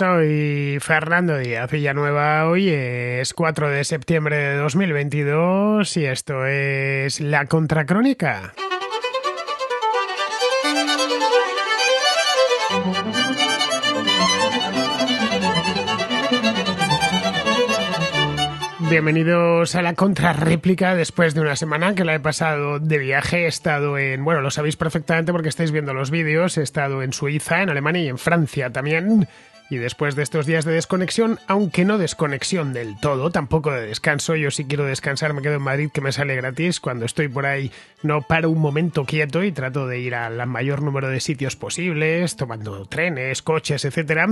Soy Fernando Díaz Villanueva, hoy es 4 de septiembre de 2022 y esto es La Contracrónica. Bienvenidos a la contrarréplica después de una semana que la he pasado de viaje. He estado bueno, lo sabéis perfectamente porque estáis viendo los vídeos, he estado en Suiza, en Alemania y en Francia también. Y después de estos días de desconexión, aunque no desconexión del todo, tampoco de descanso, yo si quiero descansar me quedo en Madrid, que me sale gratis. Cuando estoy por ahí no paro un momento quieto y trato de ir al mayor número de sitios posibles, tomando trenes, coches, etcétera,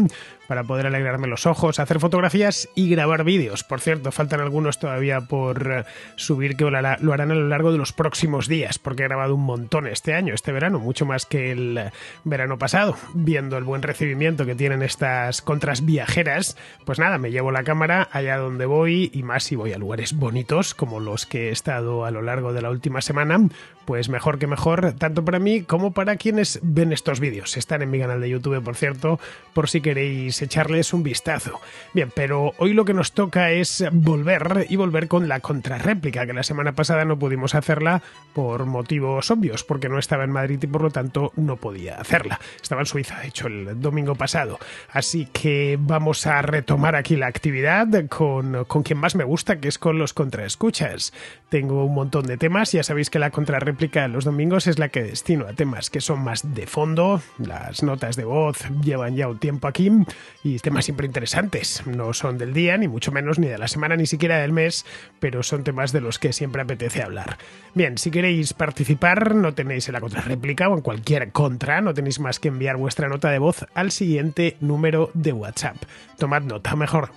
para poder alegrarme los ojos, hacer fotografías y grabar vídeos. Por cierto, faltan algunos todavía por subir que lo harán a lo largo de los próximos días, porque he grabado un montón este año, este verano, mucho más que el verano pasado. Viendo el buen recibimiento que tienen estas contras viajeras, pues nada, me llevo la cámara allá donde voy, y más si voy a lugares bonitos como los que he estado a lo largo de la última semana, pues mejor que mejor, tanto para mí como para quienes ven estos vídeos. Están en mi canal de YouTube, por cierto, por si queréis echarles un vistazo. Bien, pero hoy lo que nos toca es volver con la contrarréplica, que la semana pasada no pudimos hacerla por motivos obvios, porque no estaba en Madrid y por lo tanto no podía hacerla. Estaba en Suiza, de hecho, el domingo pasado. Así que vamos a retomar aquí la actividad con quien más me gusta, que es con los contraescuchas. Tengo un montón de temas, ya sabéis que la contrarréplica los domingos es la que destino a temas que son más de fondo. Las notas de voz llevan ya un tiempo aquí y temas siempre interesantes. No son del día, ni mucho menos, ni de la semana, ni siquiera del mes, pero son temas de los que siempre apetece hablar. Bien, si queréis participar, no tenéis en la contrarréplica o en cualquier contra, no tenéis más que enviar vuestra nota de voz al siguiente número de WhatsApp. Tomad nota, mejor,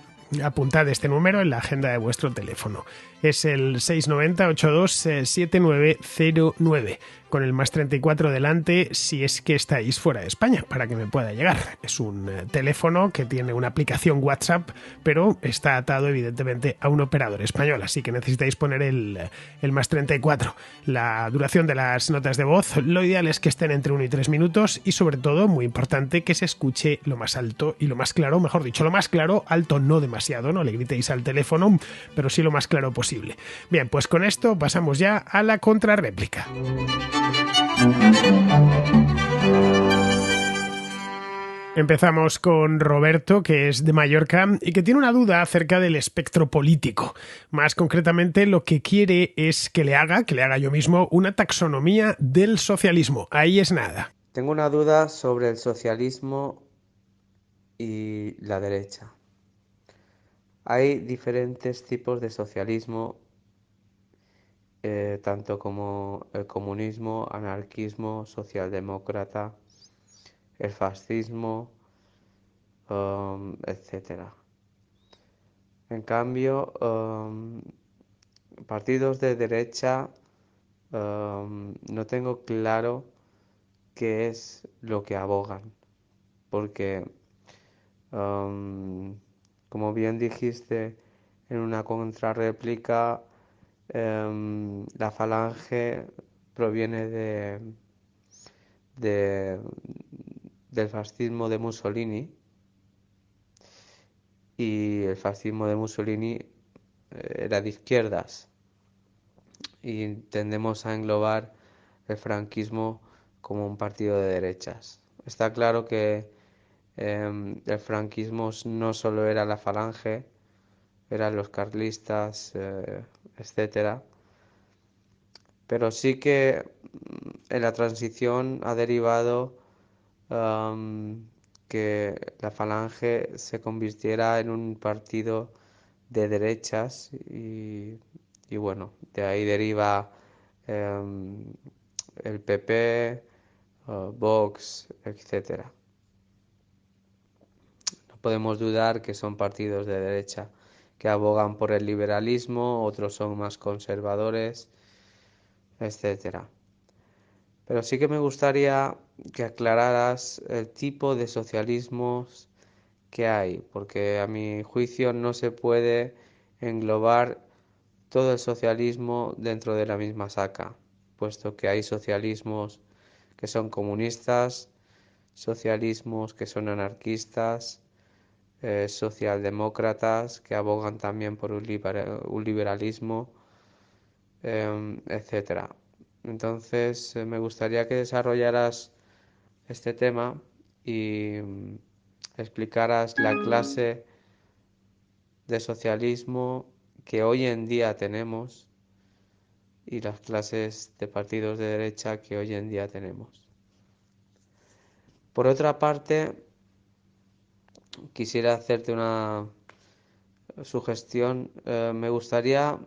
apuntad este número en la agenda de vuestro teléfono. Es el 690 82 7909, con el más 34 delante si es que estáis fuera de España, para que me pueda llegar. Es un teléfono que tiene una aplicación WhatsApp, pero está atado evidentemente a un operador español, así que necesitáis poner el más 34. La duración de las notas de voz, lo ideal es que estén entre 1 y 3 minutos y sobre todo, muy importante, que se escuche lo más alto y lo más claro, mejor dicho, lo más claro, alto no demasiado, no le gritéis al teléfono, pero sí lo más claro posible. Bien, pues con esto pasamos ya a la contrarréplica. Empezamos con Roberto, que es de Mallorca y que tiene una duda acerca del espectro político. Más concretamente, lo que quiere es que le haga yo mismo, una taxonomía del socialismo. Ahí es nada. Tengo una duda sobre el socialismo y la derecha. Hay diferentes tipos de socialismo, tanto como el comunismo, anarquismo, socialdemócrata, el fascismo, etcétera. En cambio, partidos de derecha, no tengo claro qué es lo que abogan, porque como bien dijiste en una contrarréplica, la falange proviene de- del fascismo de Mussolini, y el fascismo de Mussolini era de izquierdas, y tendemos a englobar el franquismo como un partido de derechas. Está claro que el franquismo no solo era la falange, eran los carlistas, etcétera, pero sí que en la transición ha derivado que la falange se convirtiera en un partido de derechas, y bueno, de ahí deriva em, el PP, Vox, etcétera. No podemos dudar que son partidos de derecha que abogan por el liberalismo, otros son más conservadores, etcétera. Pero sí que me gustaría que aclararas el tipo de socialismos que hay, porque a mi juicio no se puede englobar todo el socialismo dentro de la misma saca, puesto que hay socialismos que son comunistas, socialismos que son anarquistas, socialdemócratas que abogan también por un liberalismo, etcétera. Entonces, me gustaría que desarrollaras este tema y explicaras la clase de socialismo que hoy en día tenemos y las clases de partidos de derecha que hoy en día tenemos. Por otra parte, quisiera hacerte una sugestión. Me gustaría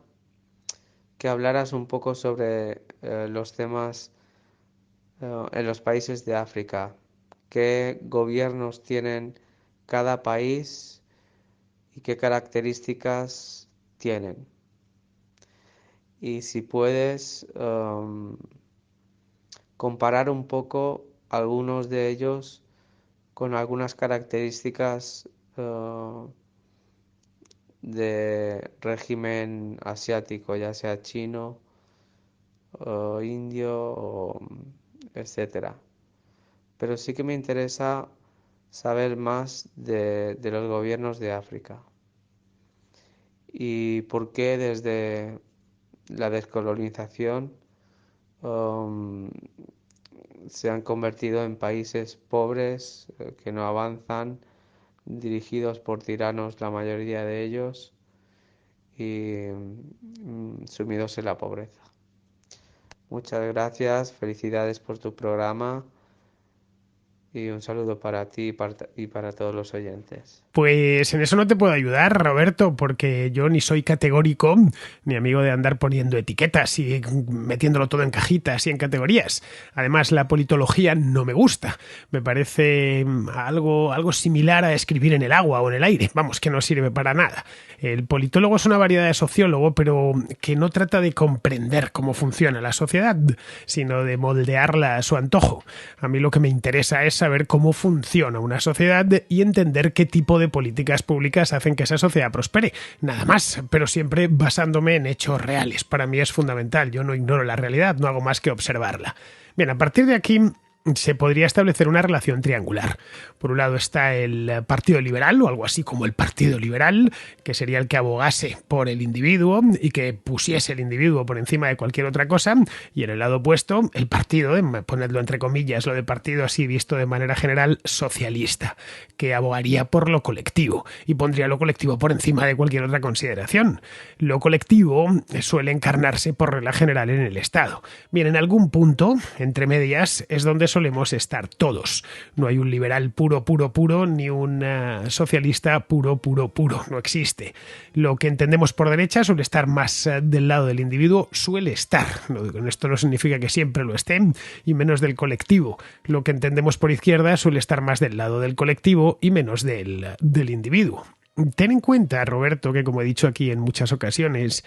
que hablaras un poco sobre los temas en los países de África. ¿Qué gobiernos tienen cada país y qué características tienen? Y si puedes comparar un poco algunos de ellos con algunas características de régimen asiático, ya sea chino o indio, etcétera. Pero sí que me interesa saber más de los gobiernos de África y por qué desde la descolonización um, se han convertido en países pobres que no avanzan, dirigidos por tiranos la mayoría de ellos y sumidos en la pobreza. Muchas gracias, felicidades por tu programa y un saludo para ti y para todos los oyentes. Pues en eso no te puedo ayudar, Roberto, porque yo ni soy categórico ni amigo de andar poniendo etiquetas y metiéndolo todo en cajitas y en categorías. Además, la politología no me gusta. Me parece algo similar a escribir en el agua o en el aire. Vamos, que no sirve para nada. El politólogo es una variedad de sociólogo, pero que no trata de comprender cómo funciona la sociedad, sino de moldearla a su antojo. A mí lo que me interesa es saber cómo funciona una sociedad y entender qué tipo de políticas públicas hacen que esa sociedad prospere. Nada más, pero siempre basándome en hechos reales. Para mí es fundamental. Yo no ignoro la realidad, no hago más que observarla. Bien, a partir de aquí se podría establecer una relación triangular. Por un lado está el Partido Liberal, o algo así como el Partido Liberal, que sería el que abogase por el individuo y que pusiese el individuo por encima de cualquier otra cosa, y en el lado opuesto, el partido, ponedlo entre comillas, lo de partido así visto de manera general, socialista, que abogaría por lo colectivo y pondría lo colectivo por encima de cualquier otra consideración. Lo colectivo suele encarnarse por regla general en el Estado. Bien, en algún punto, entre medias, es donde solemos estar todos. No hay un liberal puro, ni un socialista puro. No existe. Lo que entendemos por derecha suele estar más del lado del individuo, suele estar. Con esto no significa que siempre lo esté, y menos del colectivo. Lo que entendemos por izquierda suele estar más del lado del colectivo y menos del individuo. Ten en cuenta, Roberto, que como he dicho aquí en muchas ocasiones,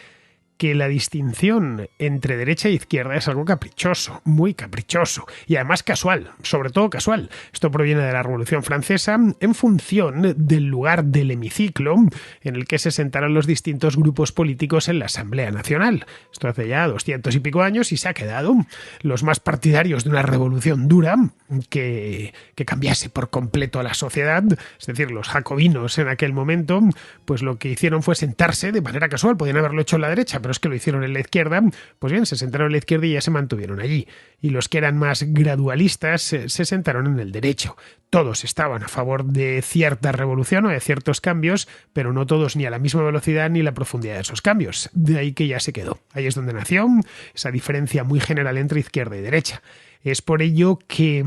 que la distinción entre derecha e izquierda es algo caprichoso, muy caprichoso, y además casual, sobre todo casual. Esto proviene de la Revolución Francesa en función del lugar del hemiciclo en el que se sentaron los distintos grupos políticos en la Asamblea Nacional. Esto hace ya 200 y pico años y se ha quedado. Los más partidarios de una revolución dura que cambiase por completo a la sociedad, es decir, los jacobinos en aquel momento, pues lo que hicieron fue sentarse de manera casual. Podían haberlo hecho en la derecha, pero es que lo hicieron en la izquierda. Pues bien, se sentaron en la izquierda y ya se mantuvieron allí. Y los que eran más gradualistas se sentaron en el derecho. Todos estaban a favor de cierta revolución o de ciertos cambios, pero no todos ni a la misma velocidad ni la profundidad de esos cambios. De ahí que ya se quedó. Ahí es donde nació esa diferencia muy general entre izquierda y derecha. Es por ello que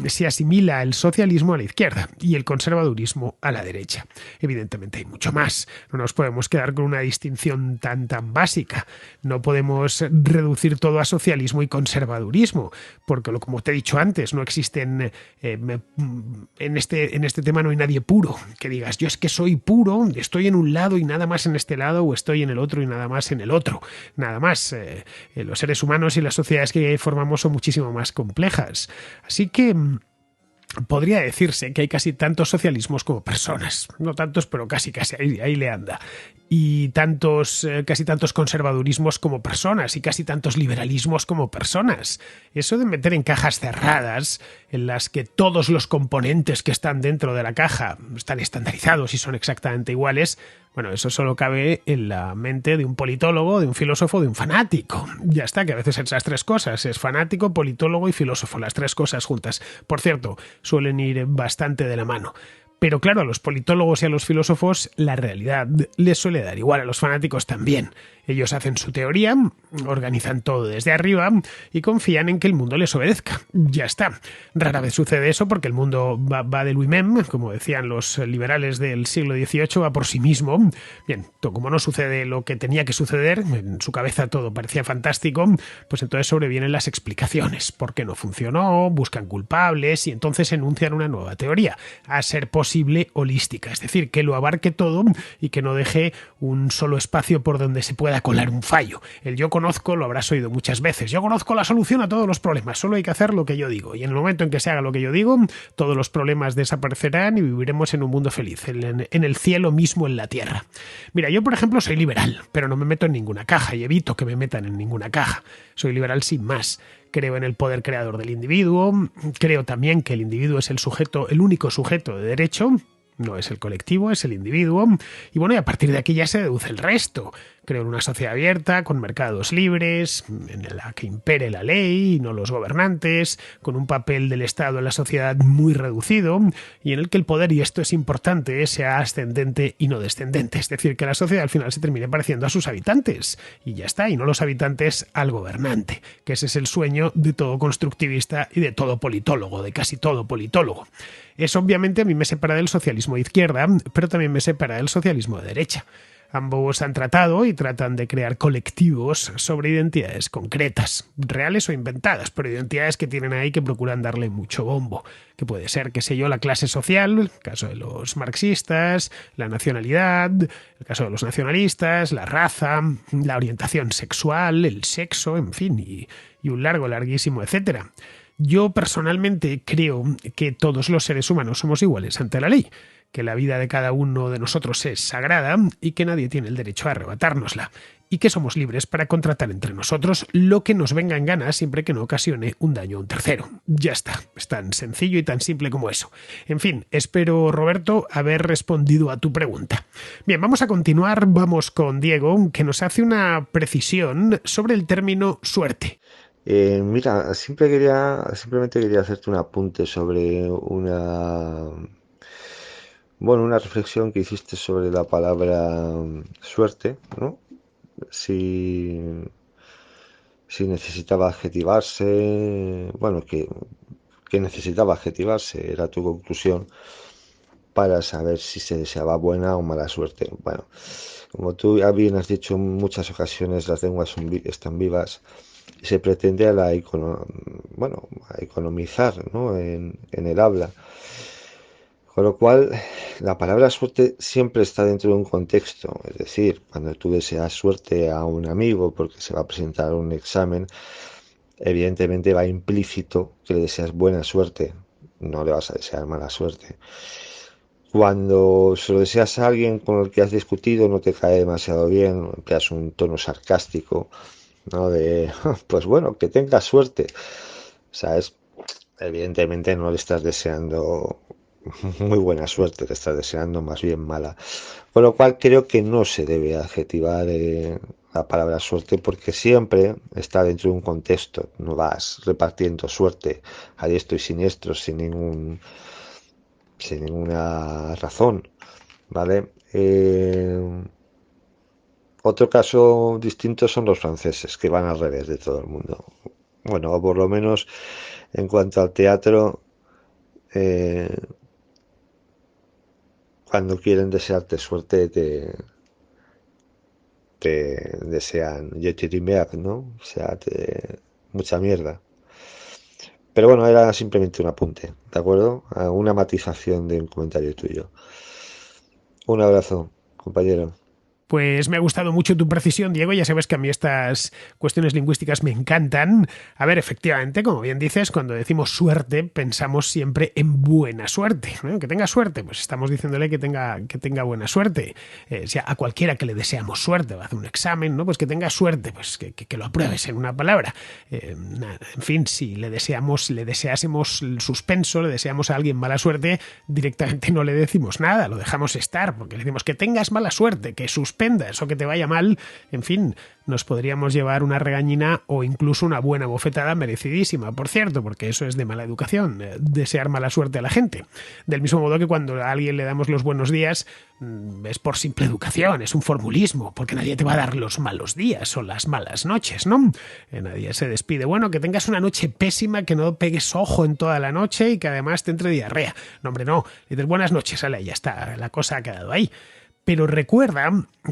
se asimila el socialismo a la izquierda y el conservadurismo a la derecha. Evidentemente hay mucho más. No nos podemos quedar con una distinción tan básica. No podemos reducir todo a socialismo y conservadurismo, porque como te he dicho antes, no existen en este tema no hay nadie puro. Que digas, yo es que soy puro, estoy en un lado y nada más en este lado, o estoy en el otro y nada más en el otro. Nada más. Los seres humanos y las sociedades que formamos son muchísimo más complejas. Así que podría decirse que hay casi tantos socialismos como personas. No tantos, pero casi, ahí le anda. Y casi tantos conservadurismos como personas y casi tantos liberalismos como personas. Eso de meter en cajas cerradas, en las que todos los componentes que están dentro de la caja están estandarizados y son exactamente iguales, bueno, eso solo cabe en la mente de un politólogo, de un filósofo, de un fanático. Ya está, que a veces esas tres cosas, es fanático, politólogo y filósofo, las tres cosas juntas. Por cierto, suelen ir bastante de la mano. Pero claro, a los politólogos y a los filósofos la realidad les suele dar igual, a los fanáticos también. Ellos hacen su teoría, organizan todo desde arriba y confían en que el mundo les obedezca. Ya está. Rara vez sucede eso porque el mundo va de lui-même, como decían los liberales del siglo XVIII, va por sí mismo. Bien, como no sucede lo que tenía que suceder, en su cabeza todo parecía fantástico, pues entonces sobrevienen las explicaciones. ¿Por qué no funcionó? Buscan culpables y entonces enuncian una nueva teoría, a ser posible holística, es decir, que lo abarque todo y que no deje un solo espacio por donde se pueda colar un fallo. El yo conozco lo habrás oído muchas veces. Yo conozco la solución a todos los problemas, solo hay que hacer lo que yo digo. Y en el momento en que se haga lo que yo digo, todos los problemas desaparecerán y viviremos en un mundo feliz, en el cielo mismo en la tierra. Mira, yo por ejemplo soy liberal, pero no me meto en ninguna caja y evito que me metan en ninguna caja. Soy liberal sin más. Creo en el poder creador del individuo, creo también que el individuo es el único sujeto de derecho. No es el colectivo, es el individuo. Y bueno, y a partir de aquí ya se deduce el resto. Creo en una sociedad abierta, con mercados libres, en la que impere la ley y no los gobernantes, con un papel del Estado en la sociedad muy reducido y en el que el poder, y esto es importante, sea ascendente y no descendente. Es decir, que la sociedad al final se termine pareciendo a sus habitantes. Y ya está, y no los habitantes al gobernante, que ese es el sueño de todo constructivista y de todo politólogo, de casi todo politólogo. Eso obviamente a mí me separa del socialismo de izquierda, pero también me separa del socialismo de derecha. Ambos han tratado y tratan de crear colectivos sobre identidades concretas, reales o inventadas, pero identidades que tienen ahí que procuran darle mucho bombo, que puede ser, qué sé yo, la clase social, el caso de los marxistas, la nacionalidad, el caso de los nacionalistas, la raza, la orientación sexual, el sexo, en fin, y un larguísimo etcétera. Yo personalmente creo que todos los seres humanos somos iguales ante la ley, que la vida de cada uno de nosotros es sagrada y que nadie tiene el derecho a arrebatárnosla, y que somos libres para contratar entre nosotros lo que nos venga en gana siempre que no ocasione un daño a un tercero. Ya está, es tan sencillo y tan simple como eso. En fin, espero, Roberto, haber respondido a tu pregunta. Bien, vamos a continuar, vamos con Diego, que nos hace una precisión sobre el término suerte. Mira, simplemente quería hacerte un apunte sobre una reflexión que hiciste sobre la palabra suerte, ¿no? Si, si necesitaba adjetivarse, que necesitaba adjetivarse, era tu conclusión para saber si se deseaba buena o mala suerte. Bueno, como tú ya bien has dicho en muchas ocasiones, las lenguas están vivas y se pretende a economizar, ¿no? en el habla. Con lo cual, la palabra suerte siempre está dentro de un contexto. Es decir, cuando tú deseas suerte a un amigo porque se va a presentar un examen, evidentemente va implícito que le deseas buena suerte, no le vas a desear mala suerte. Cuando se lo deseas a alguien con el que has discutido, no te cae demasiado bien, empleas un tono sarcástico, ¿no? De, pues bueno, que tengas suerte, ¿sabes? Evidentemente no le estás deseando muy buena suerte, le estás deseando más bien mala. Con lo cual creo que no se debe adjetivar la palabra suerte porque siempre está dentro de un contexto. No vas repartiendo suerte a diestro y siniestro sin ninguna razón, ¿vale? Otro caso distinto son los franceses, que van al revés de todo el mundo. Bueno, o por lo menos en cuanto al teatro, eh, cuando quieren desearte suerte, te desean je te remercie, ¿no? O sea, mucha mierda. Pero bueno, era simplemente un apunte, ¿de acuerdo? Una matización de un comentario tuyo. Un abrazo, compañero. Pues me ha gustado mucho tu precisión, Diego. Ya sabes que a mí estas cuestiones lingüísticas me encantan. A ver, efectivamente, como bien dices, cuando decimos suerte, pensamos siempre en buena suerte, ¿no? Que tenga suerte, pues estamos diciéndole que tenga buena suerte. O sea, a cualquiera que le deseamos suerte, va a hacer un examen, ¿no? Pues que tenga suerte, pues que lo apruebes en una palabra. En fin, si le deseásemos el suspenso, le deseamos a alguien mala suerte, directamente no le decimos nada, lo dejamos estar, porque le decimos que tengas mala suerte, que suspendas o que te vaya mal, en fin, nos podríamos llevar una regañina o incluso una buena bofetada merecidísima, por cierto, porque eso es de mala educación, desear mala suerte a la gente. Del mismo modo que cuando a alguien le damos los buenos días, es por simple educación, es un formulismo, porque nadie te va a dar los malos días o las malas noches, ¿no? Nadie se despide. Bueno, que tengas una noche pésima, que no pegues ojo en toda la noche y que además te entre diarrea. No, hombre, no. Dices buenas noches, ale, ya está, la cosa ha quedado ahí. Pero recuerda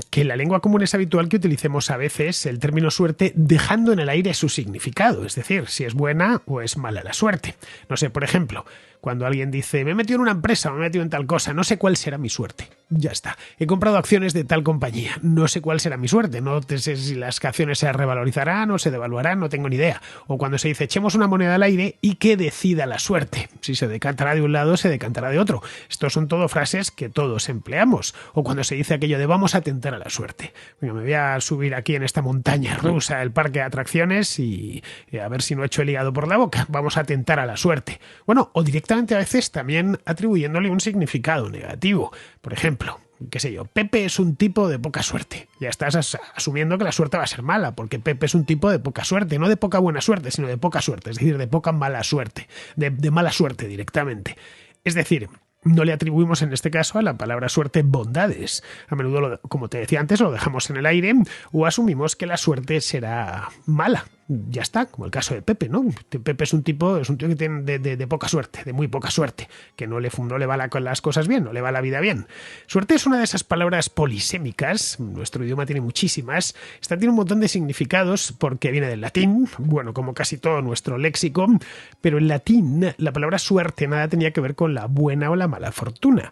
que en la lengua común es habitual que utilicemos a veces el término suerte dejando en el aire su significado, es decir, si es buena o es mala la suerte. No sé, por ejemplo, cuando alguien dice me he metido en una empresa o me he metido en tal cosa, no sé cuál será mi suerte. Ya está. He comprado acciones de tal compañía, no sé cuál será mi suerte, no sé si las acciones se revalorizarán o se devaluarán, no tengo ni idea. O cuando se dice echemos una moneda al aire y que decida la suerte. Si se decantará de un lado, se decantará de otro. Estos son todo frases que todos empleamos. O cuando se dice aquello de vamos a tentar a la suerte. Venga, me voy a subir aquí en esta montaña rusa, el parque de atracciones y a ver si no echo el hígado por la boca. Vamos a tentar a la suerte. Bueno, o directamente a veces también atribuyéndole un significado negativo. Por ejemplo, qué sé yo, Pepe es un tipo de poca suerte. Ya estás asumiendo que la suerte va a ser mala, porque Pepe es un tipo de poca suerte, no de poca buena suerte, sino de poca suerte, es decir, de poca mala suerte, de mala suerte directamente. Es decir, no le atribuimos en este caso a la palabra suerte bondades. A menudo, como te decía antes, lo dejamos en el aire o asumimos que la suerte será mala. Ya está, como el caso de Pepe, ¿no? Pepe es un tío que tiene de poca suerte, de muy poca suerte, que no le va las cosas bien, no le va la vida bien. Suerte es una de esas palabras polisémicas, nuestro idioma tiene muchísimas, esta tiene un montón de significados porque viene del latín, bueno, como casi todo nuestro léxico, pero en latín la palabra suerte nada tenía que ver con la buena o la mala fortuna.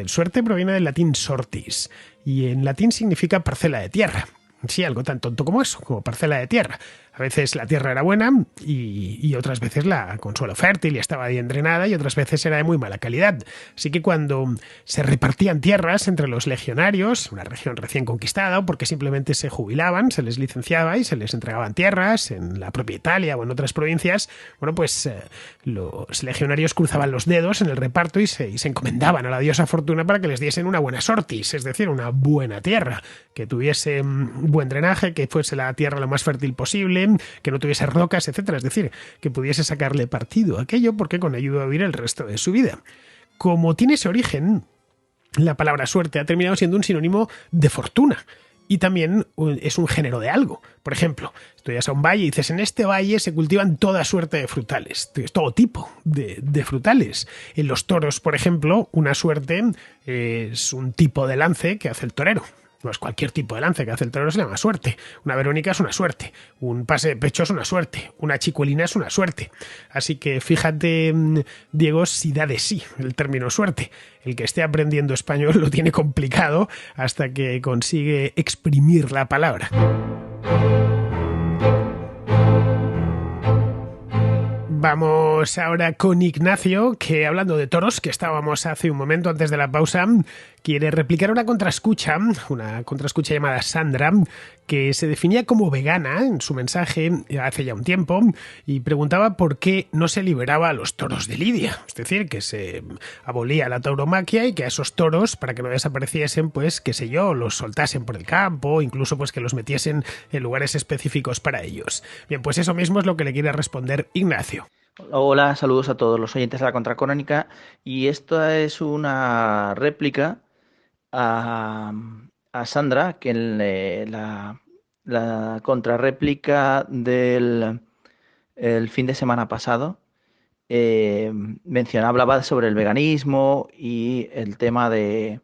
Suerte proviene del latín sortis, y en latín significa parcela de tierra. Sí, algo tan tonto como eso, como parcela de tierra. A veces la tierra era buena y otras veces con suelo fértil y estaba bien drenada y otras veces era de muy mala calidad. Así que cuando se repartían tierras entre los legionarios, una región recién conquistada, o porque simplemente se jubilaban, se les licenciaba y se les entregaban tierras en la propia Italia o en otras provincias, bueno, pues los legionarios cruzaban los dedos en el reparto y se encomendaban a la diosa Fortuna para que les diesen una buena sortis, es decir, una buena tierra, que tuviese buen drenaje, que fuese la tierra lo más fértil posible, que no tuviese rocas, etcétera. Es decir, que pudiese sacarle partido a aquello porque con ello iba a vivir el resto de su vida. Como tiene ese origen, la palabra suerte ha terminado siendo un sinónimo de fortuna. Y también es un género de algo. Por ejemplo, estudias a un valle y dices, en este valle se cultivan toda suerte de frutales, todo tipo de frutales. En los toros, por ejemplo, una suerte es un tipo de lance que hace el torero. No es cualquier tipo de lance que hace el torero, se llama suerte. Una verónica es una suerte. Un pase de pecho es una suerte. Una chicuelina es una suerte. Así que fíjate, Diego, si da de sí el término suerte. El que esté aprendiendo español lo tiene complicado hasta que consigue exprimir la palabra. Vamos ahora con Ignacio, que hablando de toros, que estábamos hace un momento antes de la pausa, quiere replicar una contraescucha llamada Sandra, que se definía como vegana en su mensaje hace ya un tiempo y preguntaba por qué no se liberaba a los toros de Lidia. Es decir, que se abolía la tauromaquia y que a esos toros, para que no desapareciesen, pues, qué sé yo, los soltasen por el campo, incluso pues que los metiesen en lugares específicos para ellos. Bien, pues eso mismo es lo que le quiere responder Ignacio. Hola, saludos a todos los oyentes de la Contracrónica, y esta es una réplica a Sandra, que en la contrarréplica del el fin de semana pasado hablaba sobre el veganismo y el tema de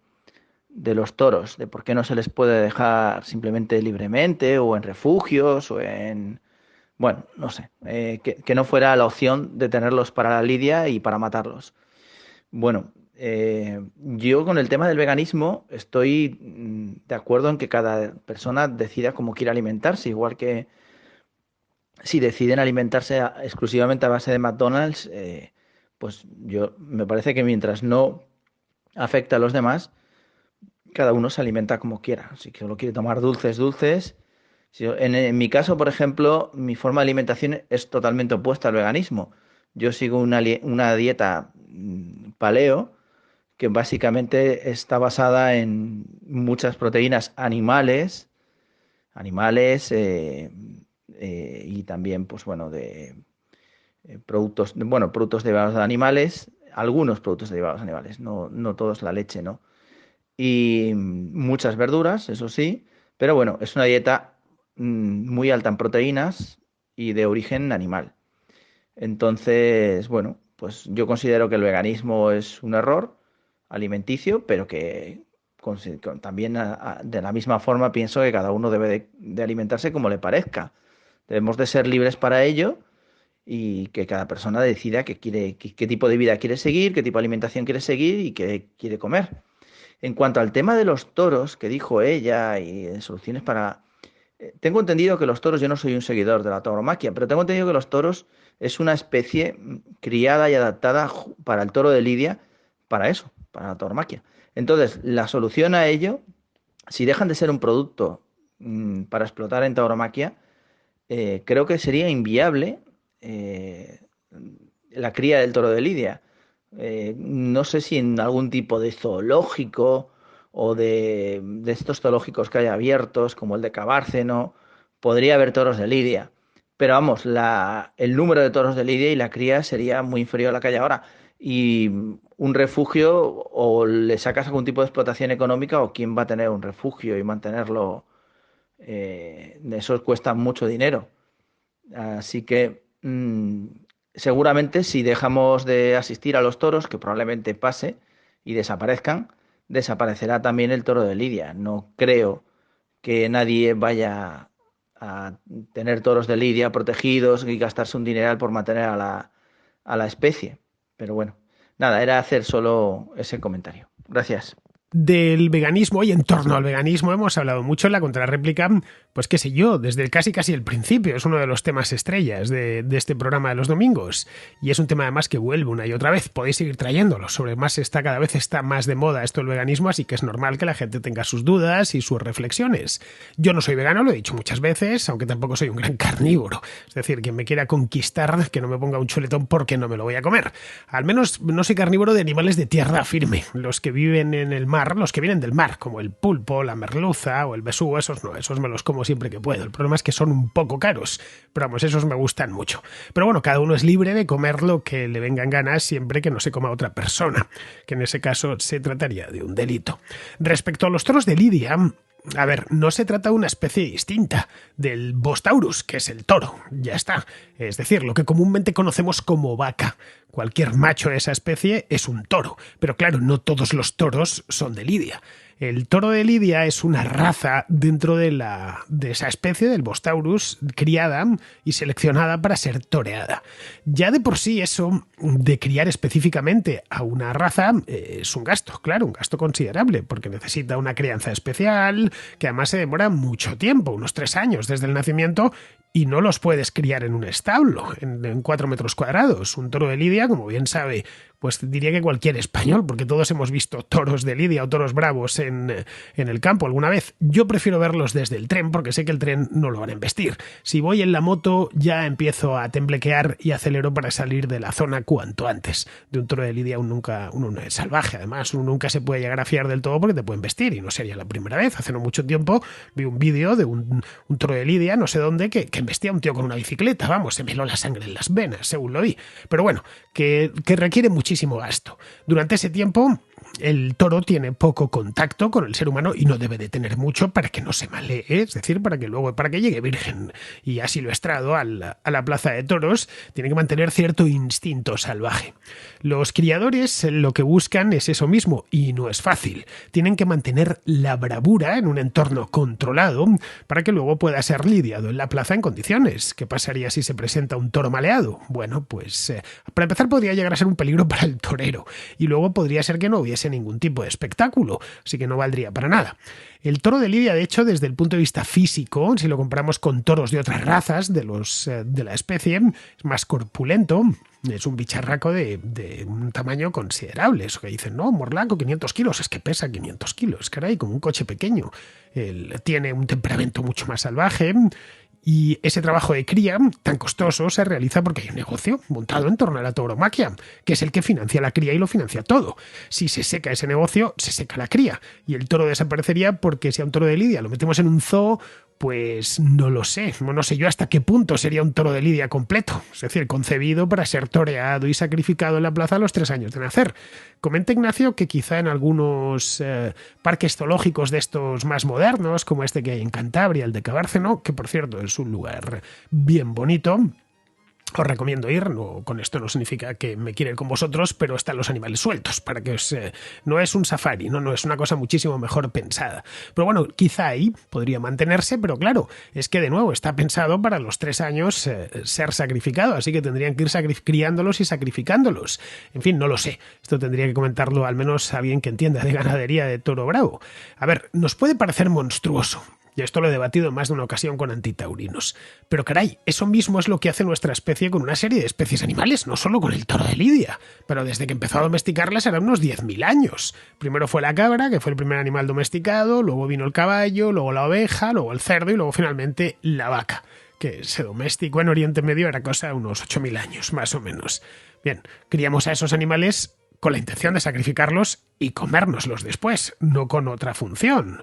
los toros, de por qué no se les puede dejar simplemente libremente o en refugios o en... Bueno, no sé, que no fuera la opción de tenerlos para la lidia y para matarlos. Bueno, Yo con el tema del veganismo estoy de acuerdo en que cada persona decida cómo quiere alimentarse, igual que si deciden alimentarse exclusivamente a base de McDonald's, pues yo me parece que mientras no afecta a los demás, cada uno se alimenta como quiera. Si solo quiere tomar dulces, dulces. En mi caso, por ejemplo, mi forma de alimentación es totalmente opuesta al veganismo. Yo sigo una dieta paleo que básicamente está basada en muchas proteínas animales y también, pues bueno, de productos derivados de animales, algunos productos derivados de animales, no todos la leche, ¿no? Y muchas verduras, eso sí, pero bueno, es una dieta muy alta en proteínas y de origen animal. Entonces, bueno, pues yo considero que el veganismo es un error alimenticio, pero que también de la misma forma pienso que cada uno debe de alimentarse como le parezca. Debemos de ser libres para ello y que cada persona decida qué tipo de vida quiere seguir, qué tipo de alimentación quiere seguir y qué quiere comer. En cuanto al tema de los toros que dijo ella y soluciones para... Tengo entendido que los toros, yo no soy un seguidor de la tauromaquia, pero tengo entendido que los toros es una especie criada y adaptada para el toro de Lidia, para eso, para la tauromaquia. Entonces, la solución a ello, si dejan de ser un producto para explotar en tauromaquia, creo que sería inviable la cría del toro de Lidia. No sé si en algún tipo de zoológico o de estos zoológicos que hay abiertos, como el de Cabárceno, podría haber toros de Lidia. Pero vamos, el número de toros de Lidia y la cría sería muy inferior a la que hay ahora. Y un refugio, o le sacas algún tipo de explotación económica, o quién va a tener un refugio y mantenerlo, eso cuesta mucho dinero. Así que seguramente si dejamos de asistir a los toros, que probablemente pase y desaparezcan, desaparecerá también el toro de Lidia. No creo que nadie vaya a tener toros de Lidia protegidos y gastarse un dineral por mantener a la especie. Pero bueno, nada, era hacer solo ese comentario. Gracias. Del veganismo y en torno al veganismo hemos hablado mucho en la contrarréplica, pues qué sé yo, desde casi el principio. Es uno de los temas estrellas de este programa de los domingos y es un tema además que vuelve una y otra vez. Podéis seguir trayéndolo, cada vez está más de moda esto del veganismo, así que es normal que la gente tenga sus dudas y sus reflexiones. Yo no soy vegano, lo he dicho muchas veces, aunque tampoco soy un gran carnívoro. Es decir, quien me quiera conquistar, que no me ponga un chuletón porque no me lo voy a comer. Al menos no soy carnívoro de animales de tierra firme, los que viven en el mar, los que vienen del mar, como el pulpo, la merluza o el besugo, esos no, esos me los como siempre que puedo. El problema es que son un poco caros, pero vamos, esos me gustan mucho. Pero bueno, cada uno es libre de comer lo que le venga en ganas siempre que no se coma a otra persona, que en ese caso se trataría de un delito. Respecto a los toros de Lidia, a ver, no se trata de una especie distinta del Bos taurus, que es el toro, ya está. Es decir, lo que comúnmente conocemos como vaca. Cualquier macho de esa especie es un toro, pero claro, no todos los toros son de Lidia. El toro de Lidia es una raza dentro de esa especie del Bos taurus, criada y seleccionada para ser toreada. Ya de por sí eso de criar específicamente a una raza es un gasto, claro, un gasto considerable, porque necesita una crianza especial, que además se demora mucho tiempo, unos 3 años desde el nacimiento, y no los puedes criar en un establo, en 4 metros cuadrados. Un toro de Lidia, como bien sabe, pues diría que cualquier español, porque todos hemos visto toros de Lidia o toros bravos en el campo alguna vez. Yo prefiero verlos desde el tren, porque sé que el tren no lo van a embestir. Si voy en la moto, ya empiezo a temblequear y acelero para salir de la zona cuanto antes. De un toro de Lidia uno no es salvaje, además, uno nunca se puede llegar a fiar del todo porque te puede embestir, y no sería la primera vez. Hace no mucho tiempo vi un vídeo de un toro de Lidia, no sé dónde, que embestía a un tío con una bicicleta, vamos, se me heló la sangre en las venas, según lo vi. Pero bueno, que requiere muchísimo gasto. Durante ese tiempo el toro tiene poco contacto con el ser humano y no debe de tener mucho para que no se malee, es decir, para que llegue virgen y asilvestrado a la plaza de toros, tiene que mantener cierto instinto salvaje. Los criadores lo que buscan es eso mismo y no es fácil. Tienen que mantener la bravura en un entorno controlado para que luego pueda ser lidiado en la plaza en condiciones. ¿Qué pasaría si se presenta un toro maleado? Bueno, pues para empezar podría llegar a ser un peligro para el torero y luego podría ser que no hubiese ningún tipo de espectáculo, así que no valdría para nada. El toro de lidia, de hecho, desde el punto de vista físico, si lo comparamos con toros de otras razas de la especie, es más corpulento. Es un bicharraco de un tamaño considerable. Eso que dicen, no, morlaco, 500 kilos. Es que pesa 500 kilos, caray, como un coche pequeño. Él tiene un temperamento mucho más salvaje. Y ese trabajo de cría tan costoso se realiza porque hay un negocio montado en torno a la tauromaquia, que es el que financia la cría y lo financia todo. Si se seca ese negocio, se seca la cría. Y el toro desaparecería porque si a un toro de lidia lo metemos en un zoo, pues no lo sé. No sé yo hasta qué punto sería un toro de lidia completo. Es decir, concebido para ser toreado y sacrificado en la plaza a los 3 años de nacer. Comenta Ignacio que quizá en algunos parques zoológicos de estos más modernos, como este que hay en Cantabria, el de Cabárceno, que por cierto es un lugar bien bonito, os recomiendo ir. No, con esto no significa que me quiera ir con vosotros, pero están los animales sueltos, para que no es un safari, no es una cosa muchísimo mejor pensada. Pero bueno, quizá ahí podría mantenerse, pero claro, es que de nuevo está pensado para los 3 años ser sacrificado, así que tendrían que ir criándolos y sacrificándolos. En fin, no lo sé. Esto tendría que comentarlo al menos alguien que entienda de ganadería de toro bravo. A ver, nos puede parecer monstruoso. Y esto lo he debatido en más de una ocasión con antitaurinos. Pero caray, eso mismo es lo que hace nuestra especie con una serie de especies animales, no solo con el toro de lidia. Pero desde que empezó a domesticarlas eran unos 10.000 años. Primero fue la cabra, que fue el primer animal domesticado, luego vino el caballo, luego la oveja, luego el cerdo y luego finalmente la vaca, que se domesticó en Oriente Medio, era cosa de unos 8.000 años, más o menos. Bien, criamos a esos animales con la intención de sacrificarlos y comérnoslos después, no con otra función.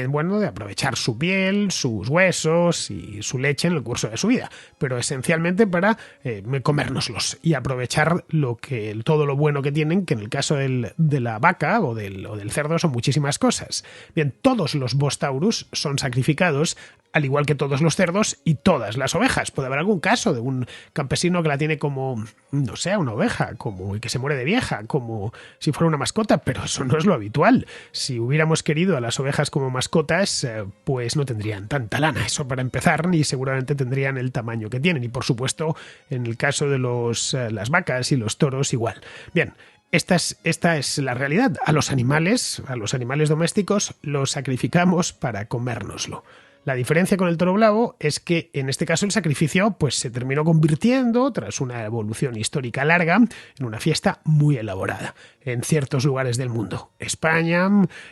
Bueno, de aprovechar su piel, sus huesos y su leche en el curso de su vida, pero esencialmente para comérnoslos y aprovechar todo lo bueno que tienen, que en el caso de la vaca o del cerdo son muchísimas cosas. Bien, todos los bos taurus son sacrificados, al igual que todos los cerdos y todas las ovejas. Puede haber algún caso de un campesino que la tiene como, no sé, una oveja, como que se muere de vieja, como si fuera una mascota, pero eso no es lo habitual. Si hubiéramos querido a las ovejas como mascotas, pues no tendrían tanta lana, eso para empezar, ni seguramente tendrían el tamaño que tienen. Y por supuesto, en el caso de las vacas y los toros, igual. Bien. Esta es la realidad. A los animales domésticos, los sacrificamos para comérnoslo. La diferencia con el toro bravo es que en este caso el sacrificio pues se terminó convirtiendo, tras una evolución histórica larga, en una fiesta muy elaborada en ciertos lugares del mundo. España,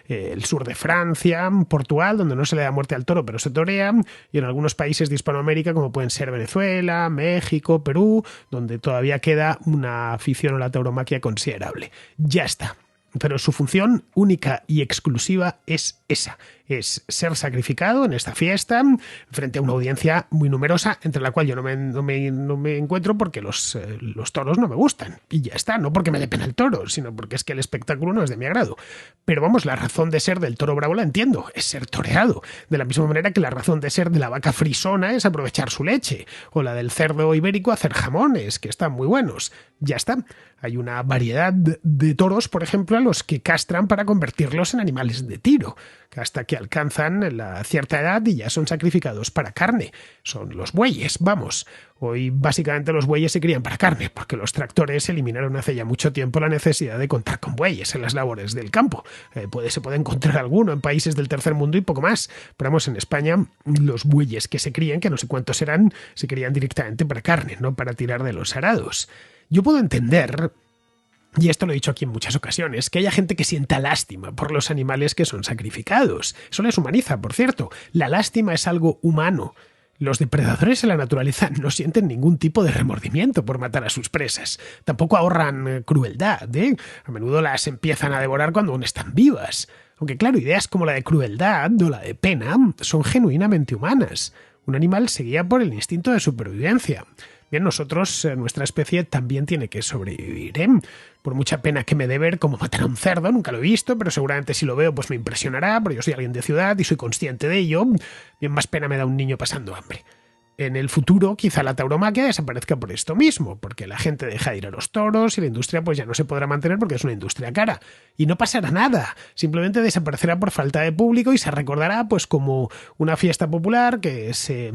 el sur de Francia, Portugal, donde no se le da muerte al toro pero se torea, y en algunos países de Hispanoamérica como pueden ser Venezuela, México, Perú, donde todavía queda una afición a la tauromaquia considerable. Ya está. Pero su función única y exclusiva es esa, es ser sacrificado en esta fiesta frente a una audiencia muy numerosa, entre la cual yo no me encuentro porque los toros no me gustan. Y ya está, no porque me dé pena el toro, sino porque es que el espectáculo no es de mi agrado. Pero vamos, la razón de ser del toro bravo la entiendo, es ser toreado. De la misma manera que la razón de ser de la vaca frisona es aprovechar su leche, o la del cerdo ibérico hacer jamones, que están muy buenos. Ya está. Hay una variedad de toros, por ejemplo, a los que castran para convertirlos en animales de tiro, hasta que alcanzan la cierta edad y ya son sacrificados para carne. Son los bueyes, vamos. Hoy básicamente los bueyes se crían para carne, porque los tractores eliminaron hace ya mucho tiempo la necesidad de contar con bueyes en las labores del campo. Se puede encontrar alguno en países del tercer mundo y poco más. Pero vamos, en España los bueyes que se crían, que no sé cuántos serán, se crían directamente para carne, no para tirar de los arados. Yo puedo entender, y esto lo he dicho aquí en muchas ocasiones, que haya gente que sienta lástima por los animales que son sacrificados. Eso les humaniza, por cierto. La lástima es algo humano. Los depredadores en la naturaleza no sienten ningún tipo de remordimiento por matar a sus presas. Tampoco ahorran crueldad, A menudo las empiezan a devorar cuando aún están vivas. Aunque claro, ideas como la de crueldad o la de pena son genuinamente humanas. Un animal se guía por el instinto de supervivencia. Bien, nuestra especie también tiene que sobrevivir, por mucha pena que me dé ver cómo matar a un cerdo. Nunca lo he visto, pero seguramente si lo veo pues me impresionará, porque yo soy alguien de ciudad y soy consciente de ello. Bien más pena me da un niño pasando hambre. En el futuro quizá la tauromaquia desaparezca por esto mismo, porque la gente deja de ir a los toros y la industria pues ya no se podrá mantener porque es una industria cara. Y no pasará nada, simplemente desaparecerá por falta de público y se recordará pues como una fiesta popular que se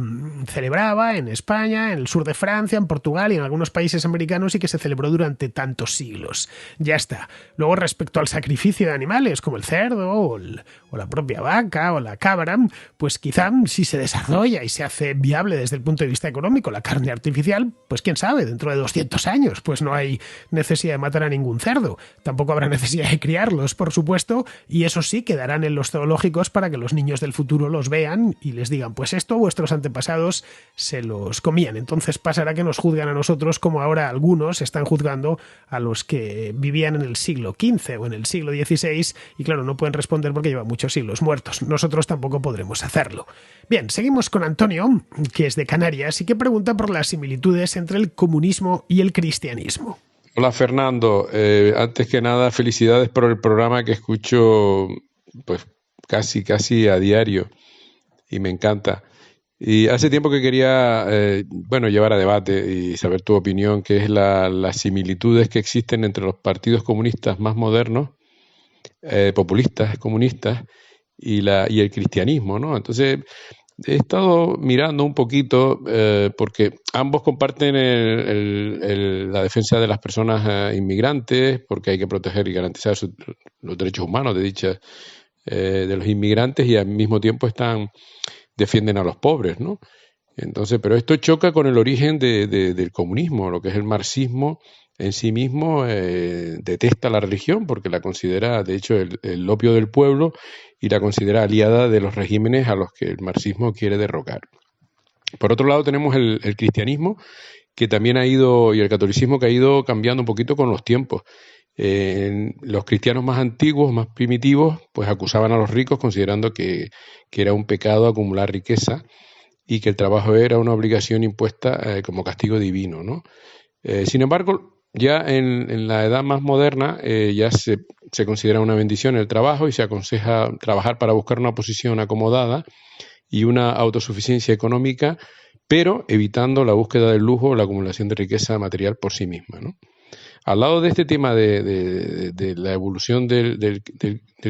celebraba en España, en el sur de Francia, en Portugal y en algunos países americanos y que se celebró durante tantos siglos. Ya está. Luego respecto al sacrificio de animales como el cerdo o la propia vaca o la cabra, pues quizá si se desarrolla y se hace viable desde el punto de vista económico la carne artificial, pues quién sabe, dentro de 200 años pues no hay necesidad de matar a ningún cerdo, tampoco habrá necesidad de criarlos, por supuesto, y eso sí quedarán en los zoológicos para que los niños del futuro los vean y les digan, pues esto vuestros antepasados se los comían. Entonces pasará que nos juzgan a nosotros como ahora algunos están juzgando a los que vivían en el siglo XV o en el siglo XVI y claro, no pueden responder porque llevan muchos siglos muertos. Nosotros tampoco podremos hacerlo. Bien, seguimos con Antonio, que es de Canarias y que pregunta por las similitudes entre el comunismo y el cristianismo. Hola Fernando, antes que nada felicidades por el programa que escucho pues casi a diario y me encanta. Y hace tiempo que quería llevar a debate y saber tu opinión, que es las similitudes que existen entre los partidos comunistas más modernos, populistas, comunistas, y el cristianismo, ¿no? Entonces he estado mirando un poquito porque ambos comparten la defensa de las personas inmigrantes, porque hay que proteger y garantizar los derechos humanos de los inmigrantes y al mismo tiempo defienden a los pobres, ¿no? Entonces, pero esto choca con el origen del comunismo, lo que es el marxismo en sí mismo detesta la religión porque la considera, de hecho, el opio del pueblo y la considera aliada de los regímenes a los que el marxismo quiere derrocar. Por otro lado tenemos el cristianismo que también y el catolicismo que ha ido cambiando un poquito con los tiempos. Los cristianos más antiguos, más primitivos, pues acusaban a los ricos considerando que era un pecado acumular riqueza y que el trabajo era una obligación impuesta como castigo divino, ¿no? Sin embargo, ya en la edad más moderna ya se considera una bendición el trabajo y se aconseja trabajar para buscar una posición acomodada y una autosuficiencia económica, pero evitando la búsqueda del lujo o la acumulación de riqueza material por sí misma, ¿no? Al lado de este tema de la evolución del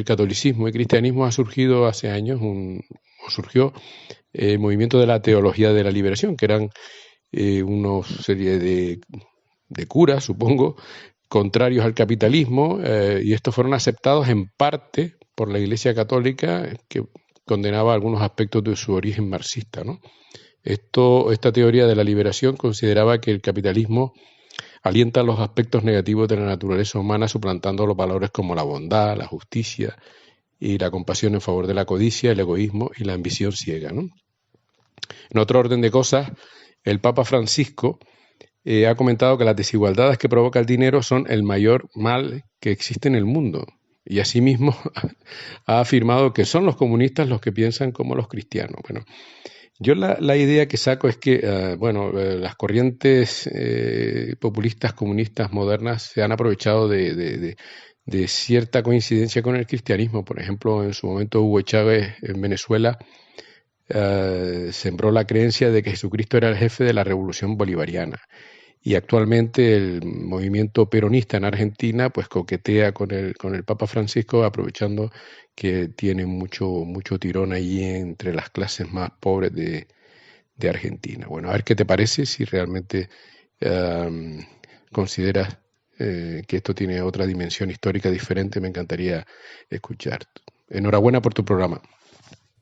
catolicismo y cristianismo ha surgido hace años surgió el movimiento de la teología de la liberación, que eran una serie de curas, supongo, contrarios al capitalismo, y estos fueron aceptados en parte por la Iglesia Católica, que condenaba algunos aspectos de su origen marxista, ¿no? Esta teoría de la liberación consideraba que el capitalismo alienta los aspectos negativos de la naturaleza humana, suplantando los valores como la bondad, la justicia y la compasión en favor de la codicia, el egoísmo y la ambición ciega, ¿no? En otro orden de cosas, el Papa Francisco ha comentado que las desigualdades que provoca el dinero son el mayor mal que existe en el mundo. Y asimismo ha afirmado que son los comunistas los que piensan como los cristianos. Bueno, yo la idea que saco es que las corrientes populistas comunistas modernas se han aprovechado de cierta coincidencia con el cristianismo. Por ejemplo, en su momento Hugo Chávez en Venezuela sembró la creencia de que Jesucristo era el jefe de la revolución bolivariana. Y actualmente el movimiento peronista en Argentina pues coquetea con el Papa Francisco, aprovechando que tiene mucho tirón allí entre las clases más pobres de Argentina. Bueno, a ver qué te parece, si realmente consideras que esto tiene otra dimensión histórica diferente, me encantaría escuchar. Enhorabuena por tu programa.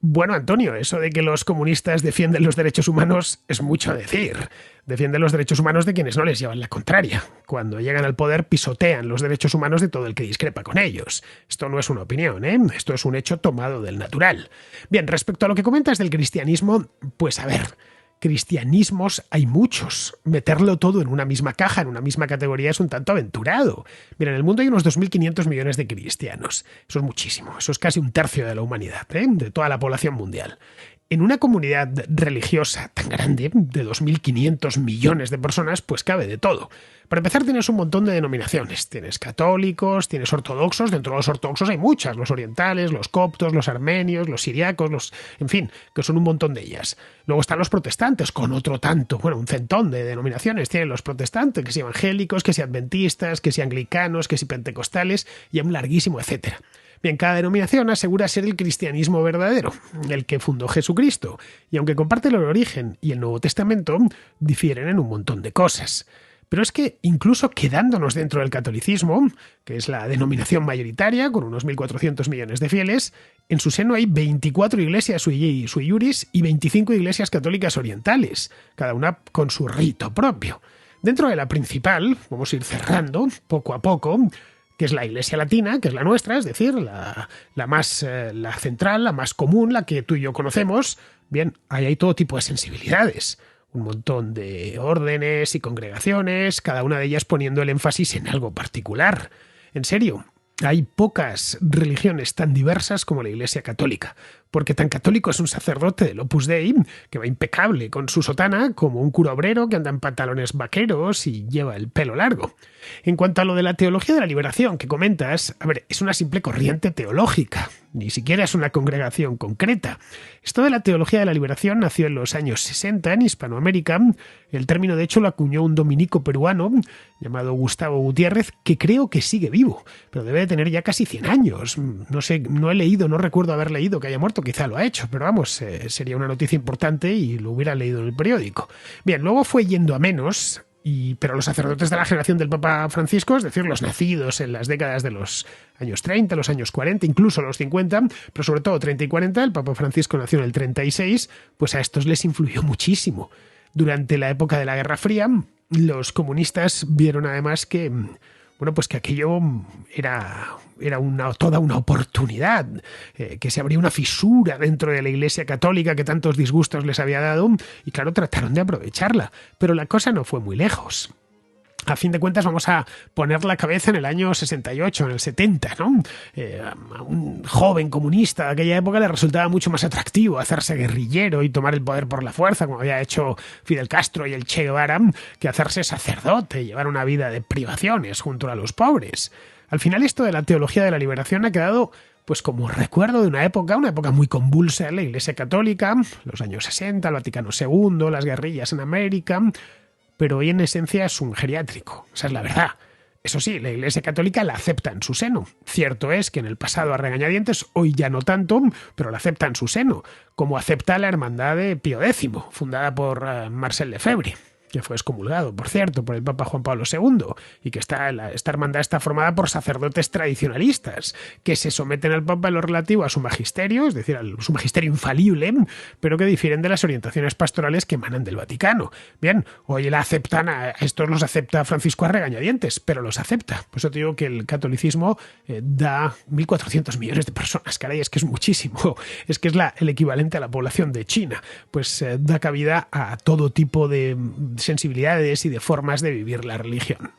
Bueno, Antonio, eso de que los comunistas defienden los derechos humanos es mucho decir. Defienden los derechos humanos de quienes no les llevan la contraria. Cuando llegan al poder pisotean los derechos humanos de todo el que discrepa con ellos. Esto no es una opinión, ¿eh? Esto es un hecho tomado del natural. Bien, respecto a lo que comentas del cristianismo, pues a ver, cristianismos hay muchos. Meterlo todo en una misma caja, en una misma categoría, es un tanto aventurado. Mira, en el mundo hay unos 2.500 millones de cristianos. Eso es muchísimo. Eso es casi un tercio de la humanidad, ¿eh? De toda la población mundial. En una comunidad religiosa tan grande, de 2.500 millones de personas, pues cabe de todo. Para empezar, tienes un montón de denominaciones. Tienes católicos, tienes ortodoxos. Dentro de los ortodoxos hay muchas. Los orientales, los coptos, los armenios, los siriacos, en fin, que son un montón de ellas. Luego están los protestantes, con otro tanto, bueno, un centón de denominaciones. Tienen los protestantes, que si evangélicos, que si adventistas, que si anglicanos, que si pentecostales, y un larguísimo etcétera. Bien, cada denominación asegura ser el cristianismo verdadero, el que fundó Jesucristo, y aunque comparten el origen y el Nuevo Testamento, difieren en un montón de cosas. Pero es que, incluso quedándonos dentro del catolicismo, que es la denominación mayoritaria, con unos 1.400 millones de fieles, en su seno hay 24 iglesias sui iuris y 25 iglesias católicas orientales, cada una con su rito propio. Dentro de la principal, vamos a ir cerrando poco a poco, que es la Iglesia Latina, que es la nuestra, es decir, la central, la más común, la que tú y yo conocemos. Bien, ahí hay todo tipo de sensibilidades, un montón de órdenes y congregaciones, cada una de ellas poniendo el énfasis en algo particular. En serio, hay pocas religiones tan diversas como la Iglesia Católica, porque tan católico es un sacerdote del Opus Dei, que va impecable con su sotana, como un cura obrero que anda en pantalones vaqueros y lleva el pelo largo. En cuanto a lo de la teología de la liberación que comentas, a ver, es una simple corriente teológica, ni siquiera es una congregación concreta. Esto de la teología de la liberación nació en los años 60 en Hispanoamérica. El término, de hecho, lo acuñó un dominico peruano llamado Gustavo Gutiérrez, que creo que sigue vivo, pero debe de tener ya casi 100 años. No sé, no he leído, no recuerdo haber leído que haya muerto, quizá lo ha hecho, pero vamos, sería una noticia importante y lo hubiera leído en el periódico. Bien, luego fue yendo a menos, pero los sacerdotes de la generación del Papa Francisco, es decir, los nacidos en las décadas de los años 30, los años 40, incluso los 50, pero sobre todo 30 y 40, el Papa Francisco nació en el 36, pues a estos les influyó muchísimo. Durante la época de la Guerra Fría, los comunistas vieron además que, bueno, pues que aquello era toda una oportunidad, que se abría una fisura dentro de la Iglesia Católica que tantos disgustos les había dado, y claro, trataron de aprovecharla, pero la cosa no fue muy lejos. A fin de cuentas vamos a poner la cabeza en el año 68, en el 70, ¿no? A un joven comunista de aquella época le resultaba mucho más atractivo hacerse guerrillero y tomar el poder por la fuerza, como había hecho Fidel Castro y el Che Guevara, que hacerse sacerdote y llevar una vida de privaciones junto a los pobres. Al final esto de la teología de la liberación ha quedado pues como recuerdo de una época muy convulsa en la Iglesia Católica, los años 60, el Vaticano II, las guerrillas en América, pero hoy en esencia es un geriátrico, esa es la verdad. Eso sí, la Iglesia Católica la acepta en su seno. Cierto es que en el pasado a regañadientes, hoy ya no tanto, pero la acepta en su seno, como acepta la Hermandad de Pío X, fundada por Marcel Lefebvre, que fue excomulgado, por cierto, por el Papa Juan Pablo II, y que esta hermandad está formada por sacerdotes tradicionalistas, que se someten al Papa en lo relativo a su magisterio, es decir, a su magisterio infalible, pero que difieren de las orientaciones pastorales que emanan del Vaticano. Bien, hoy estos los acepta Francisco a regañadientes, pero los acepta. Por eso te digo que el catolicismo da 1.400 millones de personas, caray, es que es muchísimo, es que es el equivalente a la población de China, pues da cabida a todo tipo de sensibilidades y de formas de vivir la religión.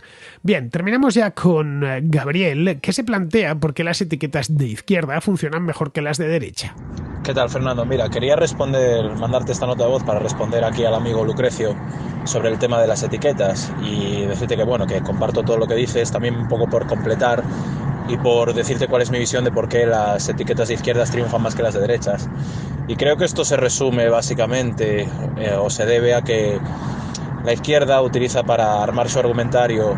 Bien, terminamos ya con Gabriel, que se plantea por qué las etiquetas de izquierda funcionan mejor que las de derecha. ¿Qué tal, Fernando? Mira, quería mandarte esta nota de voz para responder aquí al amigo Lucrecio sobre el tema de las etiquetas y decirte que, bueno, que comparto todo lo que dices, también un poco por completar y por decirte cuál es mi visión de por qué las etiquetas de izquierdas triunfan más que las de derechas. Y creo que esto se resume básicamente o se debe a que la izquierda utiliza para armar su argumentario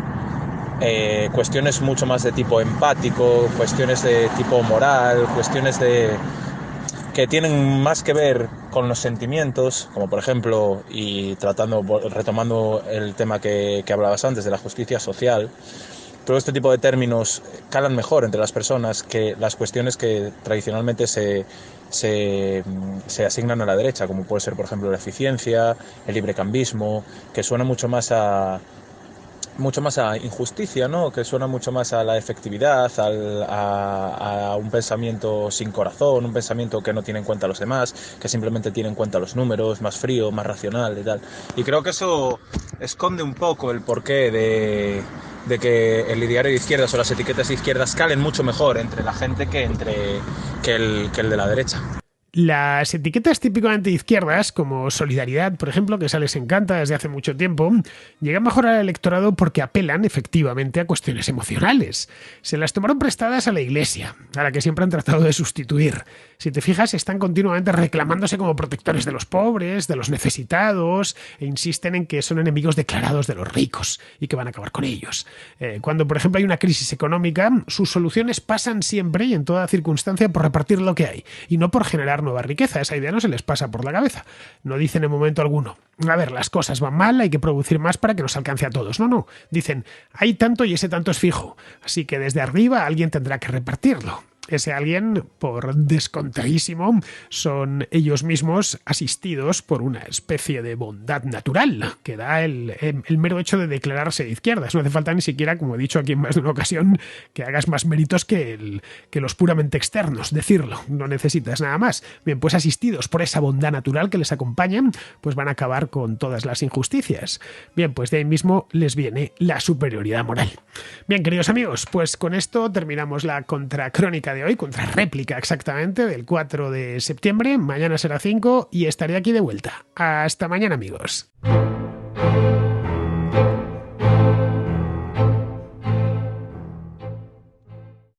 cuestiones mucho más de tipo empático, cuestiones de tipo moral, cuestiones que tienen más que ver con los sentimientos, como por ejemplo, y retomando el tema que hablabas antes de la justicia social, todo este tipo de términos calan mejor entre las personas que las cuestiones que tradicionalmente se asignan a la derecha, como puede ser, por ejemplo, la eficiencia, el librecambismo, que suena mucho más a injusticia, ¿no? Que suena mucho más a la efectividad, a un pensamiento sin corazón, un pensamiento que no tiene en cuenta a los demás, que simplemente tiene en cuenta los números, más frío, más racional y tal. Y creo que eso esconde un poco el porqué de que el ideario de izquierdas o las etiquetas de izquierdas calen mucho mejor entre la gente que el de la derecha. Las etiquetas típicamente de izquierdas, como Solidaridad, por ejemplo, que esa les encanta desde hace mucho tiempo, llegan mejor al electorado porque apelan efectivamente a cuestiones emocionales. Se las tomaron prestadas a la Iglesia, a la que siempre han tratado de sustituir. Si te fijas, están continuamente reclamándose como protectores de los pobres, de los necesitados, e insisten en que son enemigos declarados de los ricos y que van a acabar con ellos. Cuando, por ejemplo, hay una crisis económica, sus soluciones pasan siempre y en toda circunstancia por repartir lo que hay, y no por generar nueva riqueza. Esa idea no se les pasa por la cabeza. No dicen en momento alguno, a ver, las cosas van mal, hay que producir más para que nos alcance a todos. No. Dicen, hay tanto y ese tanto es fijo, así que desde arriba alguien tendrá que repartirlo. Ese alguien, por descontadísimo, son ellos mismos asistidos por una especie de bondad natural que da el mero hecho de declararse de izquierdas. No hace falta ni siquiera, como he dicho aquí en más de una ocasión, que hagas más méritos que los puramente externos, decirlo. No necesitas nada más. Bien, pues asistidos por esa bondad natural que les acompaña, pues van a acabar con todas las injusticias. Bien, pues de ahí mismo les viene la superioridad moral. Bien, queridos amigos, pues con esto terminamos la contracrónica de hoy, contrarréplica exactamente, del 4 de septiembre. Mañana será 5 y estaré aquí de vuelta. Hasta mañana, amigos.